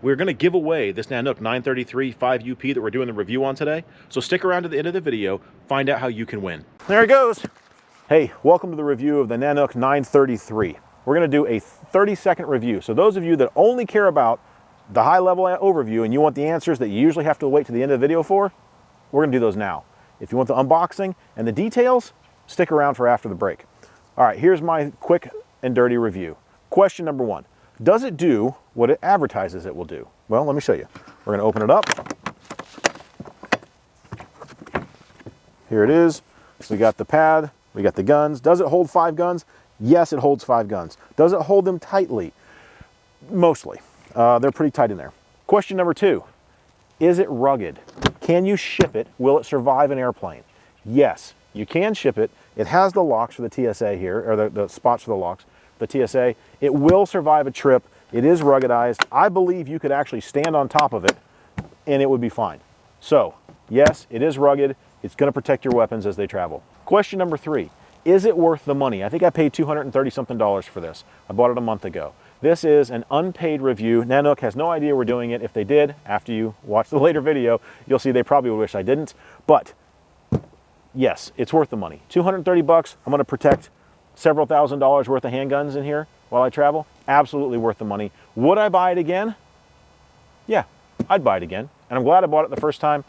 we're going to give away this Nanuk 933 5UP that we're doing the review on today. So stick around to the end of the video, find out how you can win. There it goes. Hey, welcome to the review of the Nanuk 933. We're going to do a 30-second review. So those of you that only care about the high-level overview and you want the answers that you usually have to wait to the end of the video for, we're going to do those now. If you want the unboxing and the details, stick around for after the break. All right, here's my quick and dirty review. Question number one. Does it do what it advertises it will do? Well, let me show you. We're going to open it up. Here it is. So we got the pad, we got the guns. Does it hold 5 guns? Yes, it holds 5 guns. Does it hold them tightly? Mostly. They're pretty tight in there. Question number 2. Is it rugged? Can you ship it? Will it survive an airplane? Yes, you can ship it. It has the locks for the TSA here, or the spots for the locks. The TSA, it will survive a trip. It is ruggedized. I believe you could actually stand on top of it and it would be fine. So yes, it is rugged. It's going to protect your weapons as they travel. Question number 3, is it worth the money? I think I paid $230 something for this. I bought it a month ago. This is an unpaid review. Nanuk has no idea we're doing it. If they did, after you watch the later video, you'll see they probably would wish I didn't. But yes, it's worth the money. 230 bucks. I'm going to protect several $1,000s worth of handguns in here while I travel. Absolutely worth the money. Would I buy it again? Yeah, I'd buy it again. And I'm glad I bought it the first time.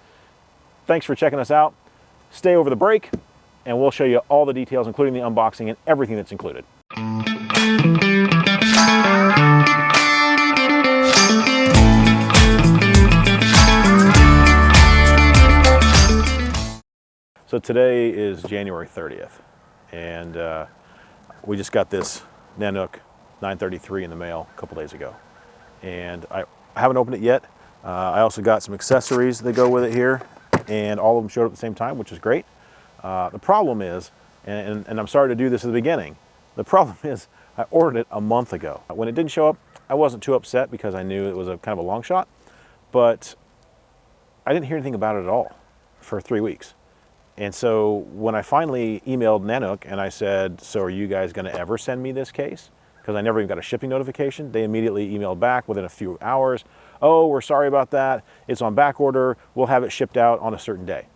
Thanks for checking us out. Stay over the break and we'll show you all the details, including the unboxing and everything that's included. So today is January 30th and we just got this Nanuk 933 in the mail a couple days ago, and I haven't opened it yet. I also got some accessories that go with it here, and all of them showed up at the same time, which is great. The problem is, and I'm sorry to do this at the beginning, the problem is I ordered it a month ago. When it didn't show up, I wasn't too upset because I knew it was a kind of a long shot, but I didn't hear anything about it at all for 3 weeks. And so when I finally emailed Nanuk and I said, so are you guys going to ever send me this case? Because I never even got a shipping notification. They immediately emailed back within a few hours. Oh, we're sorry about that. It's on back order. We'll have it shipped out on a certain day.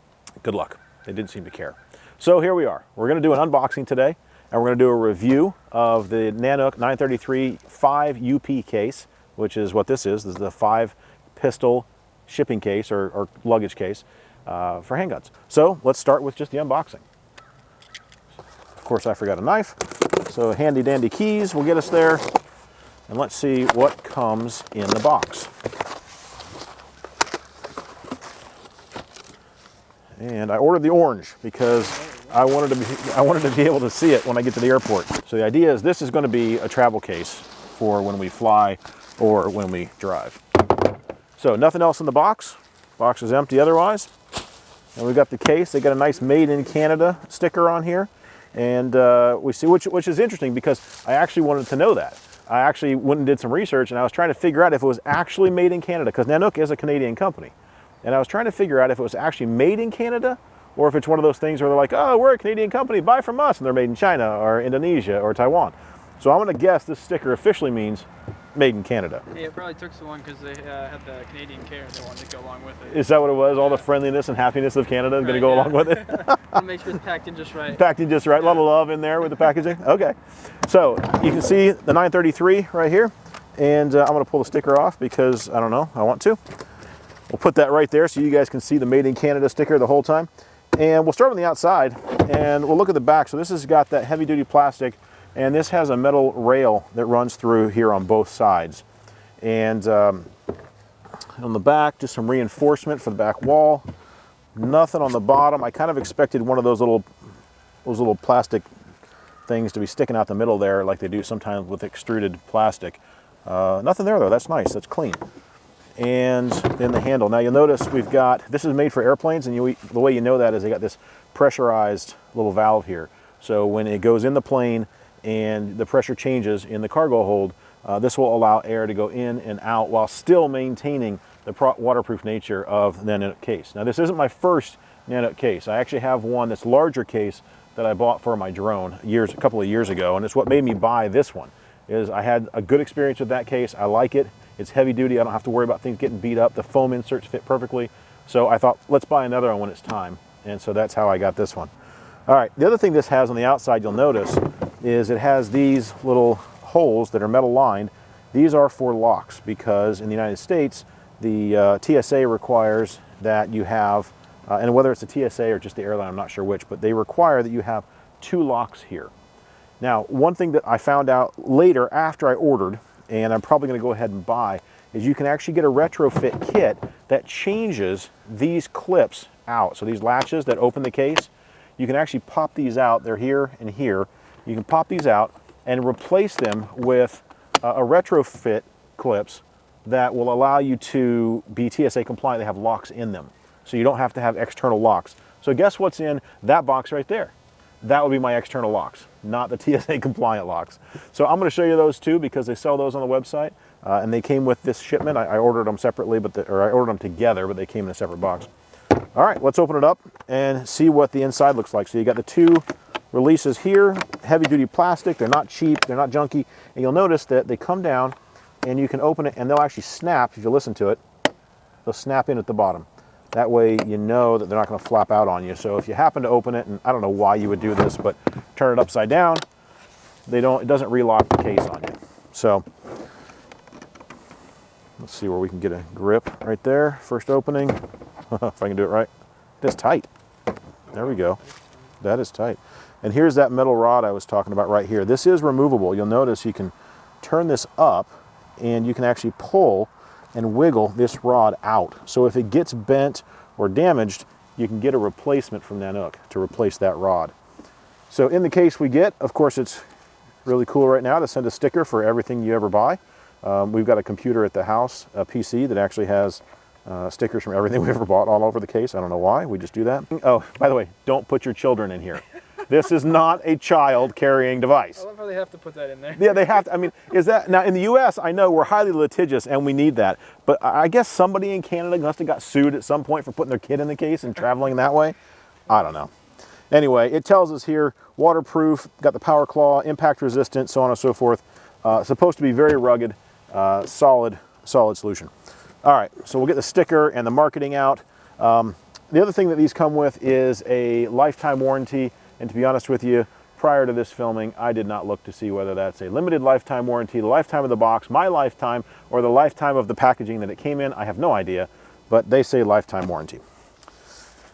Good luck. They didn't seem to care. So here we are. We're going to do an unboxing today, and we're going to do a review of the Nanuk 933 5UP case, which is what this is. This is the 5-pistol shipping case or luggage case. For handguns. So let's start with just the unboxing. Of course, I forgot a knife, so handy dandy keys will get us there. And let's see what comes in the box. And I ordered the orange because I wanted to be able to see it when I get to the airport. So the idea is this is going to be a travel case for when we fly or when we drive. So nothing else in the box. Box is empty otherwise. And we've got the case. They got a nice Made in Canada sticker on here. And we see, which is interesting because I actually wanted to know that. I actually went and did some research and I was trying to figure out if it was actually made in Canada, because Nanuk is a Canadian company. And I was trying to figure out if it was actually made in Canada or if it's one of those things where they're like, oh, we're a Canadian company, buy from us. And they're made in China or Indonesia or Taiwan. So I'm going to guess this sticker officially means made in Canada. Yeah, it probably took so long because they had the Canadian care and they wanted to go along with it. Is that what it was? All the friendliness and happiness of Canada is going to go along with it? To make sure it's packed in just right. Packed in just right. A lot of love in there with the packaging. Okay. So you can see the 933 right here. And I'm going to pull the sticker off because, I don't know, I want to. We'll put that right there so you guys can see the Made in Canada sticker the whole time. And we'll start on the outside and we'll look at the back. So this has got that heavy duty plastic. And this has a metal rail that runs through here on both sides. And on the back, just some reinforcement for the back wall. Nothing on the bottom. I kind of expected one of those little plastic things to be sticking out the middle there like they do sometimes with extruded plastic. Nothing there though. That's nice. That's clean. And then the handle. Now you'll notice we've got, this is made for airplanes, and the way you know that is they got this pressurized little valve here. So when it goes in the plane, and the pressure changes in the cargo hold, this will allow air to go in and out while still maintaining the waterproof nature of the Nanuk case. Now this isn't my first Nanuk case. I actually have one that's larger case that I bought for my drone a couple of years ago, and it's what made me buy this one. Is I had a good experience with that case. I like it. It's heavy duty. I don't have to worry about things getting beat up. The foam inserts fit perfectly. So I thought, let's buy another one when it's time. And so that's how I got this one. All right, the other thing this has on the outside, you'll notice, is it has these little holes that are metal lined. These are for locks because in the United States, the TSA requires that you have, and whether it's the TSA or just the airline, I'm not sure which, but they require that you have 2 locks here. Now, one thing that I found out later after I ordered, and I'm probably going to go ahead and buy, is you can actually get a retrofit kit that changes these clips out. So these latches that open the case, you can actually pop these out. They're here and here. You can pop these out and replace them with a retrofit clips that will allow you to be TSA compliant. They have locks in them, so you don't have to have external locks. So guess what's in that box right there? That would be my external locks, not the TSA compliant locks. So I'm going to show you those too because they sell those on the website, and they came with this shipment. I ordered them separately, or I ordered them together, but they came in a separate box. All right, let's open it up and see what the inside looks like. So you got the 2 releases here, heavy duty plastic. They're not cheap, they're not junky, and you'll notice that they come down and you can open it and they'll actually snap. If you listen to it, they'll snap in at the bottom. That way you know that they're not going to flap out on you. So if you happen to open it, and I don't know why you would do this, but turn it upside down, it doesn't relock the case on you. So let's see where we can get a grip right there. First opening, if I can do it right. That's tight. There we go. That is tight. And here's that metal rod I was talking about right here. This is removable. You'll notice you can turn this up and you can actually pull and wiggle this rod out. So if it gets bent or damaged, you can get a replacement from Nanuk to replace that rod. So in the case we get, of course, it's really cool right now to send a sticker for everything you ever buy. We've got a computer at the house, a PC that actually has stickers from everything we ever bought all over the case. I don't know why, we just do that. Oh, by the way, don't put your children in here. This is not a child carrying device. I love how they have to put that in there. Yeah, they have to. I mean, is that, now in the US, I know we're highly litigious and we need that, but I guess somebody in Canada must have got sued at some point for putting their kid in the case and traveling that way. I don't know. Anyway, it tells us here, waterproof, got the power claw, impact resistant, so on and so forth. Supposed to be very rugged, solid solution. All right, so we'll get the sticker and the marketing out. The other thing that these come with is a lifetime warranty. And to be honest with you, prior to this filming, I did not look to see whether that's a limited lifetime warranty, the lifetime of the box, my lifetime, or the lifetime of the packaging that it came in. I have no idea, but they say lifetime warranty.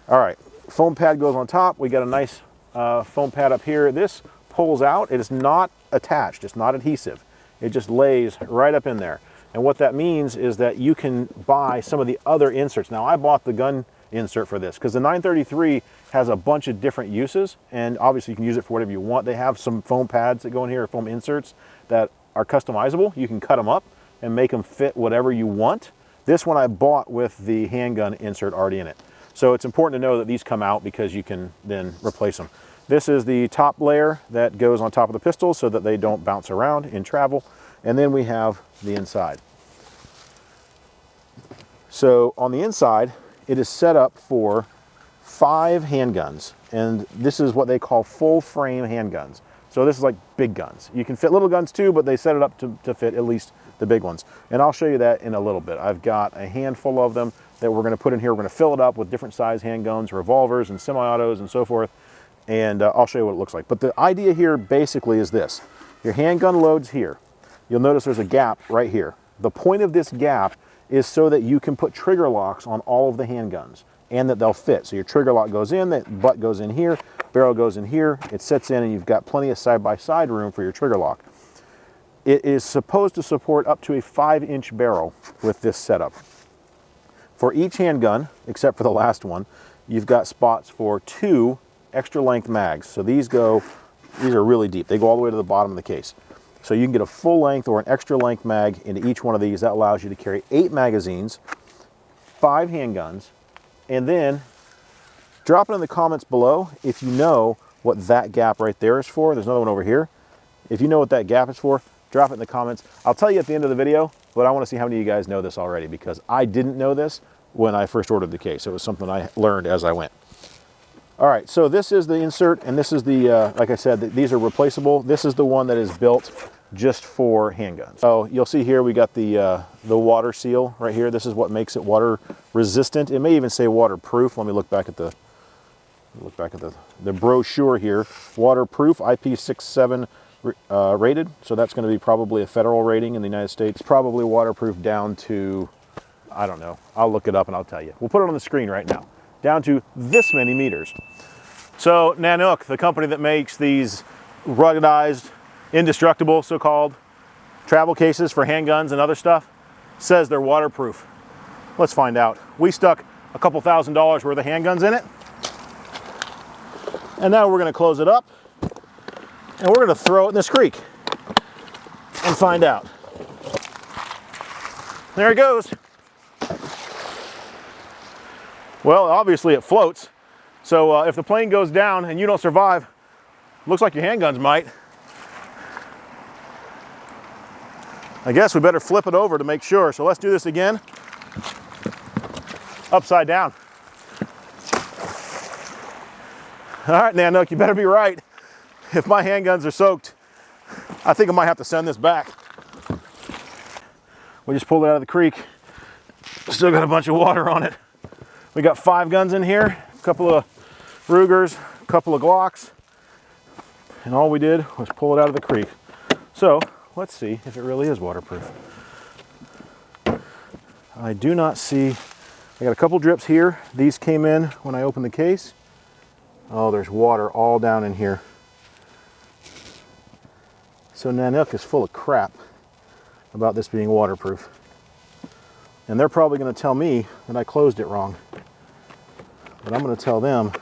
All right, foam pad goes on top. We got a nice foam pad up here. This pulls out. It is not attached. It's not adhesive. It just lays right up in there. And what that means is that you can buy some of the other inserts. Now, I bought the gun insert for this because the 933 has a bunch of different uses, and obviously you can use it for whatever you want. They have some foam pads that go in here, foam inserts that are customizable. You can cut them up and make them fit whatever you want. This one I bought with the handgun insert already in it. So it's important to know that these come out because you can then replace them. This is the top layer that goes on top of the pistol so that they don't bounce around in travel. And then we have the inside. So on the inside, it is set up for 5 handguns, and this is what they call full frame handguns. So this is like big guns. You can fit little guns too, but they set it up to fit at least the big ones. And I'll show you that in a little bit. I've got a handful of them that we're going to put in here. We're going to fill it up with different size handguns, revolvers, and semi-autos, and so forth. And I'll show you what it looks like. But the idea here basically is this. Your handgun loads here. You'll notice there's a gap right here. The point of this gap is so that you can put trigger locks on all of the handguns and that they'll fit. So your trigger lock goes in, that butt goes in here, barrel goes in here, it sits in, and you've got plenty of side-by-side room for your trigger lock. It is supposed to support up to a 5-inch barrel with this setup. For each handgun, except for the last one, you've got spots for 2 extra length mags. So these are really deep. They go all the way to the bottom of the case. So you can get a full length or an extra length mag into each one of these. That allows you to carry 8 magazines, 5 handguns, and then drop it in the comments below if you know what that gap right there is for. There's another one over here. If you know what that gap is for, drop it in the comments. I'll tell you at the end of the video, but I want to see how many of you guys know this already because I didn't know this when I first ordered the case. It was something I learned as I went. All right, so this is the insert, and this is the, like I said, these are replaceable. This is the one that is built just for handguns. So you'll see here we got the water seal right here. This is what makes it water resistant. It may even say waterproof. Let me look back at the brochure here. Waterproof, IP67 rated. So that's going to be probably a federal rating in the United States. Probably waterproof down to, I don't know. I'll look it up and I'll tell you. We'll put it on the screen right now. Down to this many meters. So Nanuk, the company that makes these ruggedized, indestructible, so-called travel cases for handguns and other stuff, says they're waterproof. Let's find out. We stuck a couple $1,000s worth of handguns in it. And now we're going to close it up and we're going to throw it in this creek and find out. There it goes. Well, obviously it floats. So if the plane goes down and you don't survive, looks like your handguns might. I guess we better flip it over to make sure. So let's do this again. Upside down. All right, Nanuk, you better be right. If my handguns are soaked, I think I might have to send this back. We just pulled it out of the creek. Still got a bunch of water on it. We got 5 guns in here, a couple of Rugers, a couple of Glocks, and all we did was pull it out of the creek. So let's see if it really is waterproof. I do not see, I got a couple drips here. These came in when I opened the case. Oh, there's water all down in here. So Nanuk is full of crap about this being waterproof. And they're probably going to tell me that I closed it wrong. But I'm going to tell them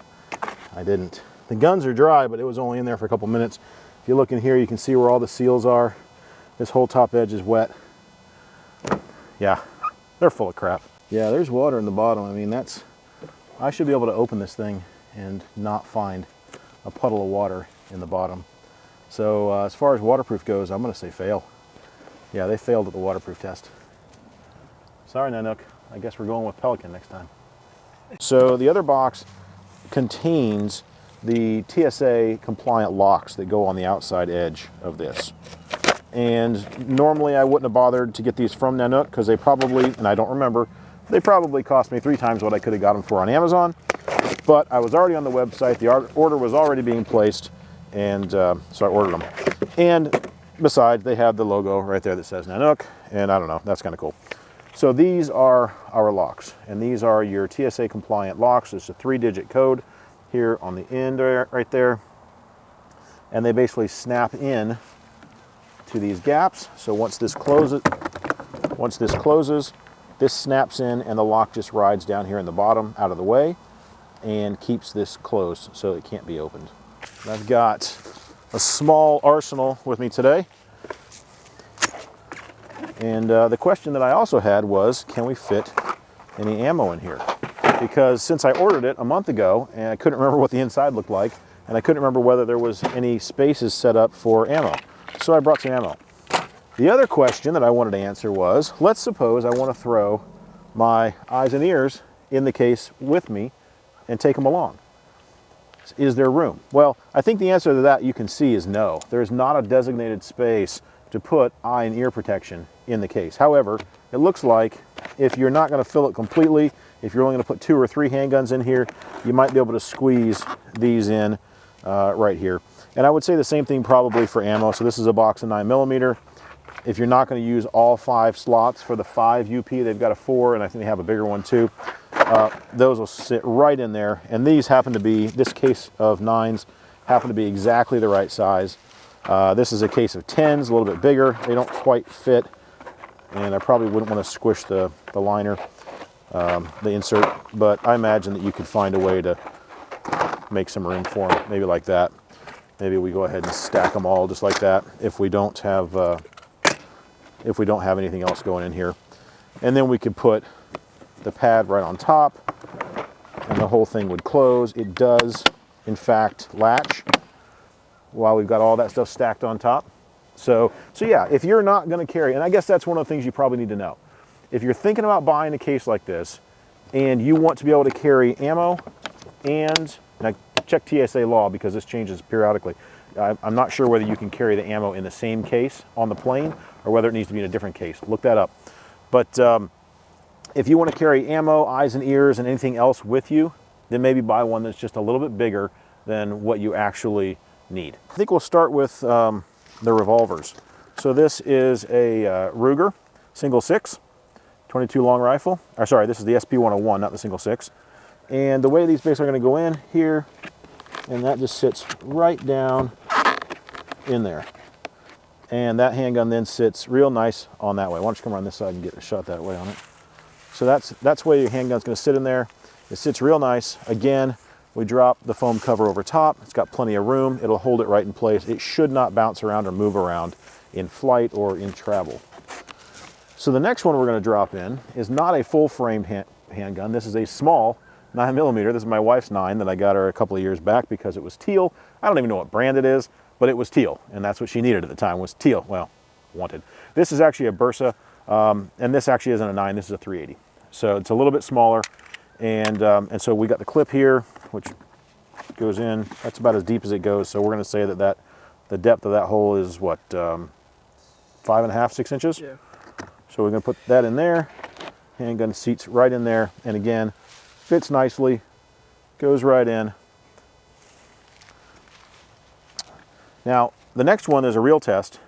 I didn't. The guns are dry, but it was only in there for a couple minutes. If you look in here, you can see where all the seals are. This whole top edge is wet. Yeah, they're full of crap. Yeah, there's water in the bottom. I mean, I should be able to open this thing and not find a puddle of water in the bottom. So as far as waterproof goes, I'm going to say fail. Yeah, they failed at the waterproof test. Sorry, Nanuk. I guess we're going with Pelican next time. So the other box contains the TSA compliant locks that go on the outside edge of this. And normally I wouldn't have bothered to get these from Nanuk because they probably, and I don't remember, they probably cost me 3 times what I could have got them for on Amazon. But I was already on the website, the order was already being placed, and so I ordered them. And besides, they have the logo right there that says Nanuk, and I don't know, that's kind of cool. So these are our locks, and these are your TSA compliant locks. There's a 3-digit code here on the end right there, and they basically snap in to these gaps. So once this closes, this snaps in and the lock just rides down here in the bottom out of the way and keeps this closed so it can't be opened. And I've got a small arsenal with me today. And the question that I also had was, can we fit any ammo in here? Because since I ordered it a month ago and I couldn't remember what the inside looked like, and I couldn't remember whether there was any spaces set up for ammo. So I brought some ammo. The other question that I wanted to answer was, let's suppose I want to throw my eyes and ears in the case with me and take them along. Is there room? Well, I think the answer to that you can see is no. There is not a designated space to put eye and ear protection in the case. However, it looks like if you're not going to fill it completely, if you're only going to put 2 or 3 handguns in here, you might be able to squeeze these in right here. And I would say the same thing probably for ammo. So this is a box of 9mm. If you're not going to use all 5 slots for the 5 UP, they've got a 4, and I think they have a bigger one too. Those will sit right in there. And these happen to be, this case of 9s happen to be exactly the right size. This is a case of 10s, a little bit bigger. They don't quite fit, and I probably wouldn't want to squish the liner, the insert, but I imagine that you could find a way to make some room for them, maybe like that. Maybe we go ahead and stack them all just like that if we don't have anything else going in here. And then we could put the pad right on top, and the whole thing would close. It does, in fact, latch while we've got all that stuff stacked on top. So yeah, if you're not going to carry, and I guess that's one of the things you probably need to know. If you're thinking about buying a case like this and you want to be able to carry ammo and I check TSA law because this changes periodically. I'm not sure whether you can carry the ammo in the same case on the plane or whether it needs to be in a different case. Look that up. But if you want to carry ammo, eyes and ears, and anything else with you, then maybe buy one that's just a little bit bigger than what you actually need. I think we'll start with the revolvers. So this is a Ruger single 6, 22 long rifle. Or sorry, this is the SP101, not the single 6. And the way these basically are going to go in here, and that just sits right down in there. And that handgun then sits real nice on that way. Why don't you come around this side and get a shot that way on it. So that's where your handgun's going to sit in there. It sits real nice. Again, we drop the foam cover over top. It's got plenty of room. It'll hold it right in place. It should not bounce around or move around in flight or in travel. So the next one we're going to drop in is not a full-framed handgun. This is a small 9mm. This is my wife's 9 that I got her a couple of years back because it was teal. I don't even know what brand it is, but it was teal, and that's what she needed at the time, was teal. Well, wanted. This is actually a Bursa, and this actually isn't a 9. This is a 380. So it's a little bit smaller, and so we got the clip here, which goes in. That's about as deep as it goes. So we're going to say that the depth of that hole is what, 5.5, 6 inches? Yeah. So we're going to put that in there. Handgun seats right in there, and again, fits nicely, goes right in. Now, the next one is a real test.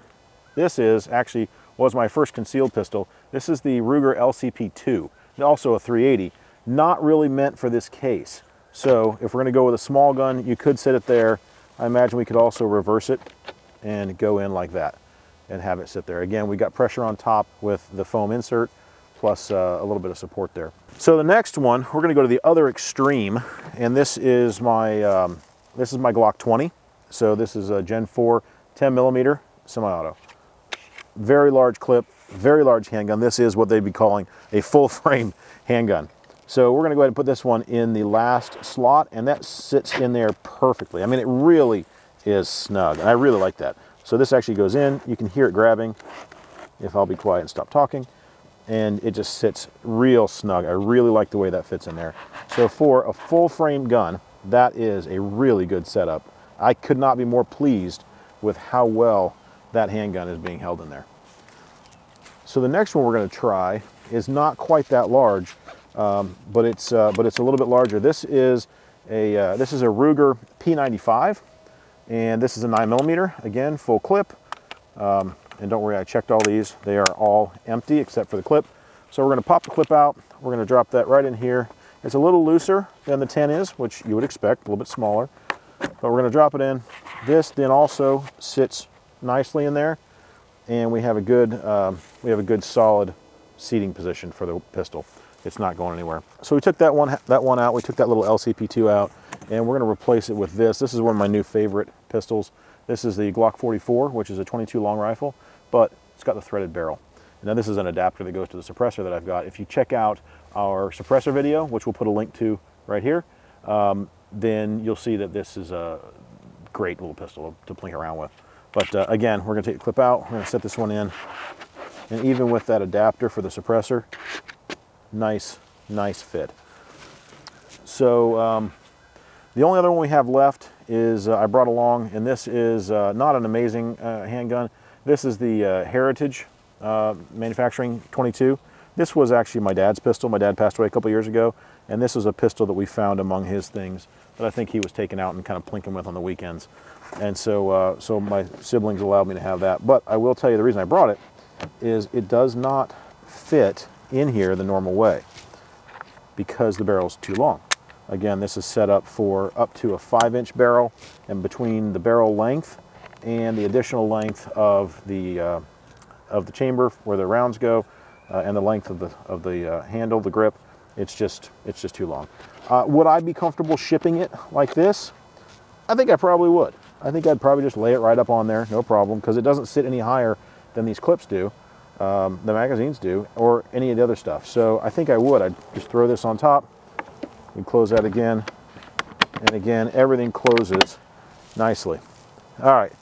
This was my first concealed pistol. This is the Ruger LCP2, also a 380, not really meant for this case. So if we're going to go with a small gun, you could sit it there. I imagine we could also reverse it and go in like that and have it sit there. Again, we got pressure on top with the foam insert, plus a little bit of support there. So the next one, we're going to go to the other extreme, and this is my Glock 20. So this is a Gen 4 10mm semi-auto. Very large clip, very large handgun. This is what they'd be calling a full-frame handgun. So we're going to go ahead and put this one in the last slot, and that sits in there perfectly. I mean, it really is snug, and I really like that. So this actually goes in. You can hear it grabbing if I'll be quiet and stop talking. And it just sits real snug. I really like the way that fits in there. So for a full frame gun, that is a really good setup. I could not be more pleased with how well that handgun is being held in there. So the next one we're going to try is not quite that large, but it's a little bit larger. This is a Ruger P95, and this is a 9mm, again, full clip. And don't worry, I checked all these. They are all empty except for the clip. So we're going to pop the clip out. We're going to drop that right in here. It's a little looser than the 10 is, which you would expect, a little bit smaller. But we're going to drop it in. This then also sits nicely in there, and we have a good solid seating position for the pistol. It's not going anywhere. So we took that one out. We took that little LCP2 out, and we're going to replace it with this. This is one of my new favorite pistols. This is the Glock 44, which is a 22 long rifle, but it's got the threaded barrel. Now this is an adapter that goes to the suppressor that I've got. If you check out our suppressor video, which we'll put a link to right here, then you'll see that this is a great little pistol to plink around with. But again, we're going to take the clip out. We're going to set this one in. And even with that adapter for the suppressor, nice fit. So the only other one we have left is I brought along, and this is not an amazing handgun. This is the Heritage Manufacturing 22. This was actually my dad's pistol. My dad passed away a couple years ago, and this was a pistol that we found among his things that I think he was taking out and kind of plinking with on the weekends. And so, so my siblings allowed me to have that. But I will tell you the reason I brought it is it does not fit in here the normal way because the barrel's too long. Again, this is set up for up to a 5-inch barrel, and between the barrel length and the additional length of the chamber where the rounds go, and the length of the handle, the grip, it's just too long. Would I be comfortable shipping it like this? I think I probably would. I think I'd probably just lay it right up on there, no problem, because it doesn't sit any higher than these clips do, the magazines do, or any of the other stuff. So I think I would. I'd just throw this on top. We close that again, and again, everything closes nicely. All right,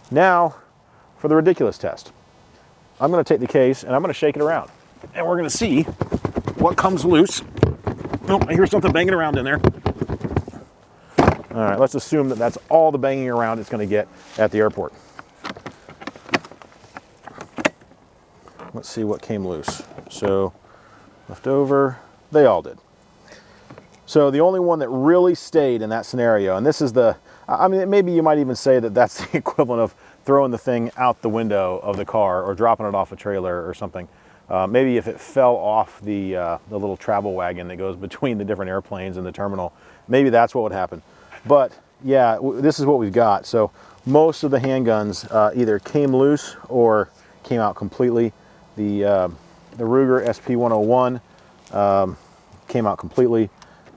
now for the ridiculous test. I'm going to take the case and I'm going to shake it around, and we're going to see what comes loose. Oh, I hear something banging around in there. All right, let's assume that that's all the banging around it's going to get at the airport. Let's see what came loose. So left over, they all did. So the only one that really stayed in that scenario, and this is I mean, maybe you might even say that that's the equivalent of throwing the thing out the window of the car or dropping it off a trailer or something. Maybe if it fell off the little travel wagon that goes between the different airplanes and the terminal, maybe that's what would happen. But yeah, this is what we've got. So most of the handguns either came loose or came out completely. The Ruger SP101 came out completely.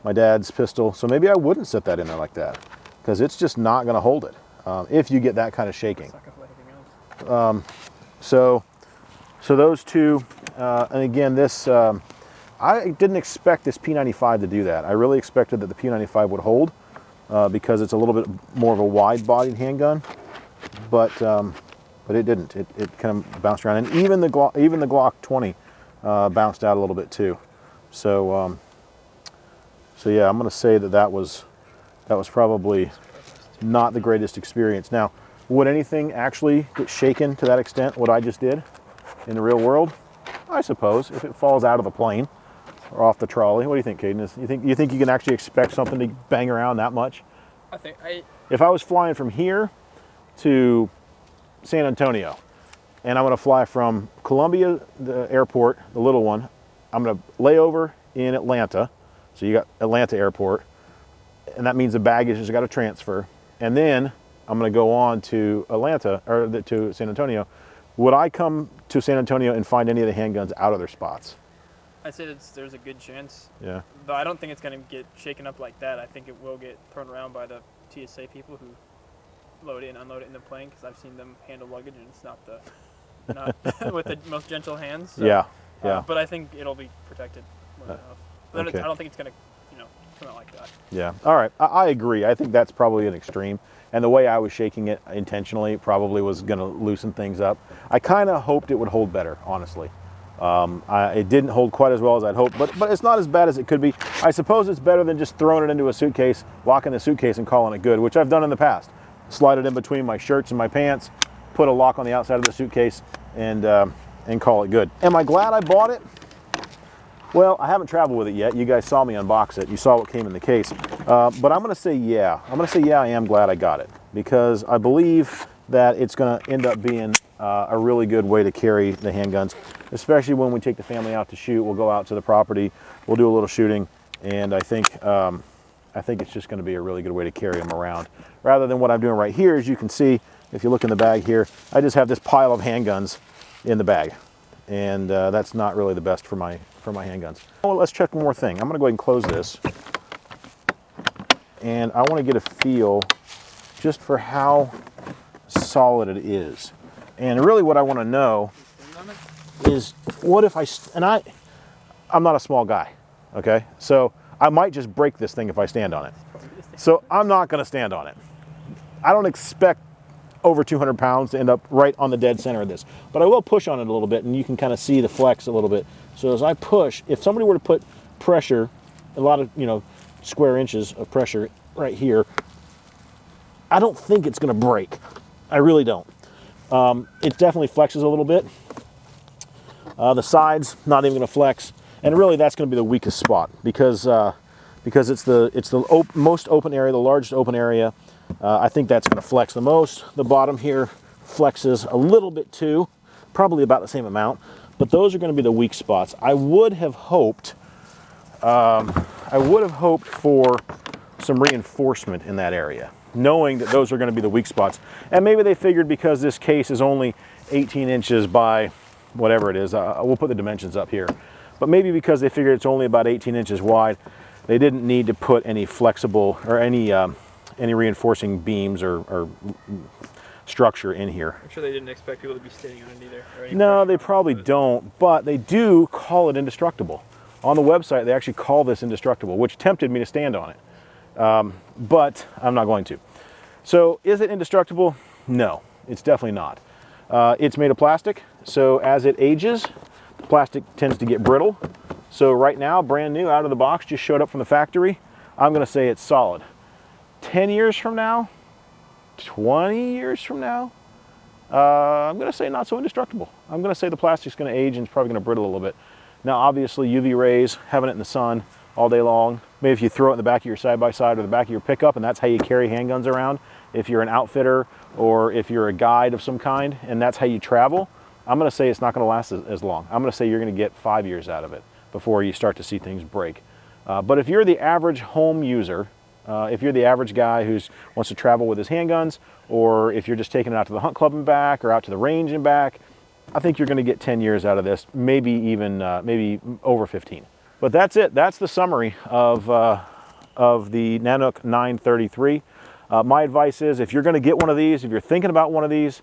My dad's pistol. So maybe I wouldn't set that in there like that, because it's just not going to hold it if you get that kind of shaking. So those two, and again, this, I didn't expect this P95 to do that. I really expected that the P95 would hold because it's a little bit more of a wide-bodied handgun, but it didn't. It kind of bounced around, and even the Glock 20 bounced out a little bit too. So yeah, I'm going to say that was probably not the greatest experience. Now, would anything actually get shaken to that extent, what I just did in the real world? I suppose, if it falls out of the plane or off the trolley. What do you think, Caden? You think you can actually expect something to bang around that much? If I was flying from here to San Antonio, and I'm going to fly from Columbia, the airport, the little one, I'm going to lay over in Atlanta. So you got Atlanta airport, and that means the baggage has got to transfer. And then I'm going to go on to Atlanta, or to San Antonio. Would I come to San Antonio and find any of the handguns out of their spots? I'd say there's a good chance. Yeah. Though I don't think it's going to get shaken up like that. I think it will get thrown around by the TSA people who load it and unload it in the plane, because I've seen them handle luggage, and it's not with the most gentle hands. So, yeah. But I think it'll be protected more than enough. But okay. I don't think it's going to, come out like that. Yeah. All right. I agree. I think that's probably an extreme. And the way I was shaking it intentionally probably was going to loosen things up. I kind of hoped it would hold better, honestly. It didn't hold quite as well as I'd hoped, but it's not as bad as it could be. I suppose it's better than just throwing it into a suitcase, locking the suitcase and calling it good, which I've done in the past. Slide it in between my shirts and my pants, put a lock on the outside of the suitcase, and call it good. Am I glad I bought it? Well, I haven't traveled with it yet. You guys saw me unbox it. You saw what came in the case. But I'm going to say yeah. I'm going to say yeah, I am glad I got it, because I believe that it's going to end up being a really good way to carry the handguns, especially when we take the family out to shoot. We'll go out to the property, we'll do a little shooting, and I think it's just going to be a really good way to carry them around. Rather than what I'm doing right here, as you can see, if you look in the bag here, I just have this pile of handguns in the bag, and that's not really the best for my handguns. Well, let's check one more thing. I'm going to go ahead and close this, and I want to get a feel just for how solid it is. And really what I want to know is, what if I'm not a small guy, okay? So I might just break this thing if I stand on it. So I'm not going to stand on it. I don't expect over 200 pounds to end up right on the dead center of this, but I will push on it a little bit, and you can kind of see the flex a little bit. So as I push, if somebody were to put pressure, a lot of square inches of pressure right here, I don't think it's going to break. I really don't. It definitely flexes a little bit. The sides, not even going to flex, and really that's going to be the weakest spot, because it's the most open area, the largest open area. I think that's going to flex the most. The bottom here flexes a little bit too, probably about the same amount, but those are going to be the weak spots. I would have hoped for some reinforcement in that area, knowing that those are going to be the weak spots. And maybe they figured, because this case is only 18 inches by whatever it is, we'll put the dimensions up here, but maybe because they figured it's only about 18 inches wide, they didn't need to put any flexible or any reinforcing beams or structure in here. I'm sure they didn't expect people to be standing on it either. No, they probably don't, but they do call it indestructible. On the website, they actually call this indestructible, which tempted me to stand on it, but I'm not going to. So is it indestructible? No, it's definitely not. It's made of plastic, so as it ages, the plastic tends to get brittle. So right now, brand new, out of the box, just showed up from the factory, I'm going to say it's solid. 10 years from now, 20 years from now, I'm going to say not so indestructible. I'm going to say the plastic's going to age and it's probably going to brittle a little bit. Now, obviously, UV rays, having it in the sun all day long, maybe if you throw it in the back of your side-by-side or the back of your pickup, and that's how you carry handguns around, if you're an outfitter or if you're a guide of some kind, and that's how you travel, I'm going to say it's not going to last as long. I'm going to say you're going to get 5 years out of it before you start to see things break. But if you're the average home user, if you're the average guy who wants to travel with his handguns, or if you're just taking it out to the hunt club and back, or out to the range and back, I think you're going to get 10 years out of this, maybe even maybe over 15. But that's it. That's the summary of the Nanuk 933. My advice is, if you're going to get one of these, if you're thinking about one of these,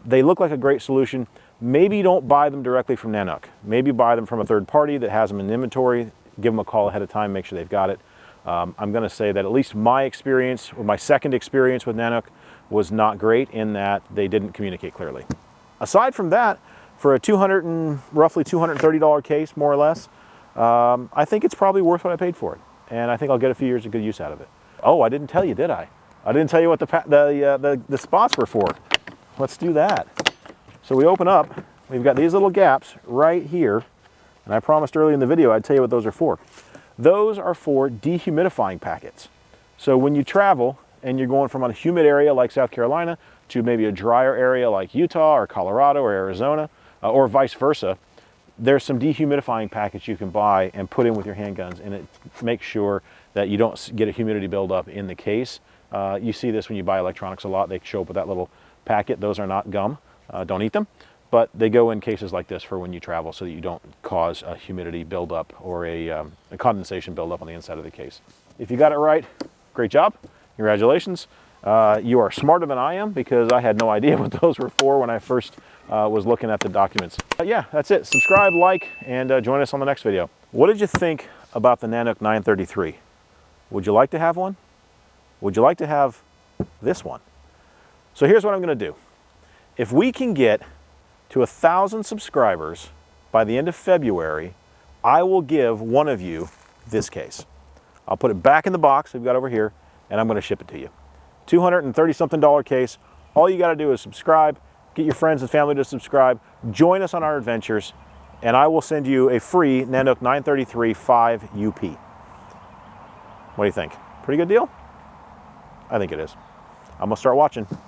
they look like a great solution. Maybe don't buy them directly from Nanuk. Maybe buy them from a third party that has them in inventory. Give them a call ahead of time, make sure they've got it. I'm going to say that at least my experience, or my second experience with Nanuk, was not great in that they didn't communicate clearly. Aside from that, for a roughly $230 case, more or less, I think it's probably worth what I paid for it. And I think I'll get a few years of good use out of it. Oh, I didn't tell you, did I? I didn't tell you what the spots were for. Let's do that. So we open up, we've got these little gaps right here, and I promised earlier in the video I'd tell you what those are for. Those are for dehumidifying packets. So when you travel and you're going from a humid area like South Carolina to maybe a drier area like Utah or Colorado or Arizona, or vice versa, there's some dehumidifying packets you can buy and put in with your handguns, and it makes sure that you don't get a humidity buildup in the case. You see this when you buy electronics a lot. They show up with that little packet. Those are not gum. Don't eat them. But they go in cases like this for when you travel, so that you don't cause a humidity buildup or a condensation buildup on the inside of the case. If you got it right, great job. Congratulations. You are smarter than I am, because I had no idea what those were for when I first was looking at the documents. Yeah, that's it. Subscribe, like, and join us on the next video. What did you think about the Nanuk 933? Would you like to have one? Would you like to have this one? So here's what I'm going to do. If we can get to 1,000 subscribers by the end of February, I will give one of you this case. I'll put it back in the box we've got over here, and I'm going to ship it to you. $230-something case. All you got to do is subscribe, get your friends and family to subscribe, join us on our adventures, and I will send you a free Nanuk 933 5 UP. What do you think? Pretty good deal? I think it is. I'm going to start watching.